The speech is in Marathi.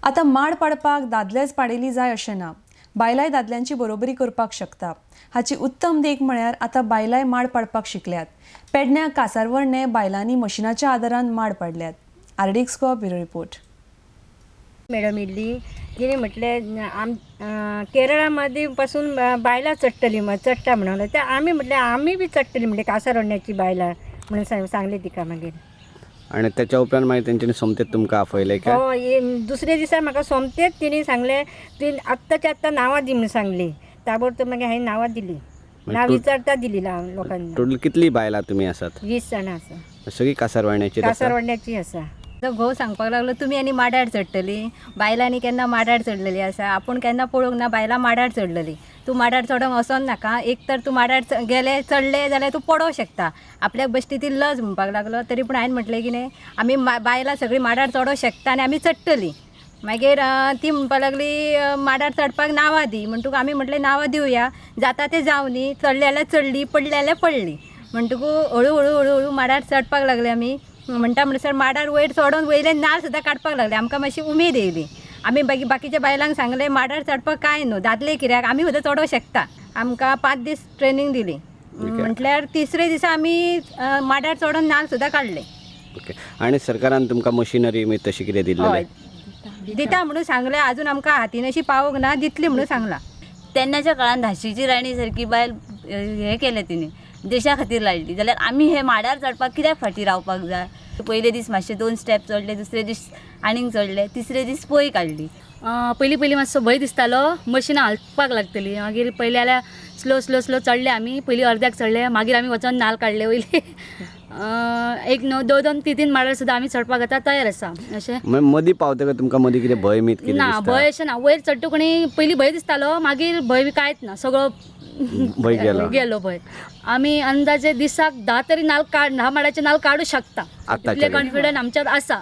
आता माड पाडपाक दादलेच पाडेली जाय अशें ना, बायलाय दादल्यांची बरोबरी करपाक शकता। हाची उत्तम देख म्हळ्यार आता बायलाय माड पाडपाक शिकल्यात। पेडण्यां कासारवण्णे बायलांनी मशिनाच्या आदारान माड पाडल्यात। आरडीक्सको ब्युरो रिपोर्ट। मॅडम इल्ली तिने म्हटले केरळामध्ये पासून बायला चडटली चडटा म्हणून ते आम्ही म्हटले आम्ही बी चडटली म्हणजे कासारवण्याची बायला म्हणून सांगले तिका मागीर। आणि त्याच्या उपरांत मागीर तेंच्यांनी सोमतेच तुमकां आफयले काय? हो, दुसरे दिसा म्हाका सोमतेच तिने सांगले ती आत्ताच्या आत्ता नांवां दी म्हणून सांगली। ताबडतोब मागीर हांवें नांवां दिली, नांव विचारता दिली लोकांना। टोटल कितली बायलां तुमी आसात? 20 जाणां आसा। सगळी कासारवाड्याची? कासारवण्याची आसा। तो घोव सांगपाक लागलो तुमी आनी माडार चडटली, बायलांनी केन्ना माडार चडलेली आसा, आपूण केन्ना पळोवंक ना बायलां माडार चडलेली। तूं माडार चडोंक वचोन नाका, एक तर तूं माडार गेले चडले जाल्यार तूं पडोवं शकता। आपल्याक बेश्टी ती लज म्हणपाक लागलो, तरी पूण हांवें म्हटलें की न्ही आमी बायलां सगळीं माडार चडोवं शकता आनी आमी चडटली। मागीर ती म्हणपाक लागली माडार चडपाक नांवां दी, म्हणटकूच आमी म्हटलें नांवां दिवया, जाता तें जावं न्ही, चडली जाल्यार चडली, पडली जाल्यार पडली। म्हणटकूच हळू हळू हळू हळू माडार चडपाक लागले आमी। म्हणटा म्हणसर माडार वयर चडोवन वयले नाल सुद्दां काडपाक लागले। आमकां मातशी उमेद येयली। आमी बाकीच्या बायलांक सांगलें माडार चडपाक कांय न्हू, दादले कित्याक आमी सुद्दां चडोवं शकता। आमकां 5 दीस ट्रेनींग दिली, म्हटल्यार तिसरे दिसा आमी माडार चडोवन नाल सुद्दां काडले। ओके। आनी सरकारान तुमकां मशिनरी तशी कितें दिल्लें? दिता म्हणून सांगलें, अजून आमकां हातीन अशी पावोंक ना, दितली म्हणून सांगला। तेन्नाच्या काळान धाशीची राणी सारकी बायल हे केलें तिणी, देशा खातीर लढली, जाल्यार आमी हे माडार चडपाक कित्याक फाटीं रावपाक जाय? पयले दीस मातशे 2 स्टेप चडले, दुसरे दीस आनीक चडले, तिसरे दीस पय काडली। पयलीं मातसो भंय दिसतालो, मशिनां हालपाक लागतली। मागीर पयलीं जाल्यार स्लो चडले आमी, पयलीं अर्द्याक चडले, मागीर आमी वचोन नाल काडले वयले। एक 2-3 माडार सुद्दां आमी चडपाक आतां तयार आसा। अशें मदीं पावतकच तुमकां मदीं कितें भंय कितें ना, भंय अशें ना। वयर चडटकूणी पयलीं भंय दिसतालो, मागीर भंय बी कांयच ना, सगळो भंय गेलो। भंय। आमी अंदाजे दिसाक 10 तरी 10 माडाचे नाल काडूं शकता, इतले कॉन्फिडंट आमच्यात आसा।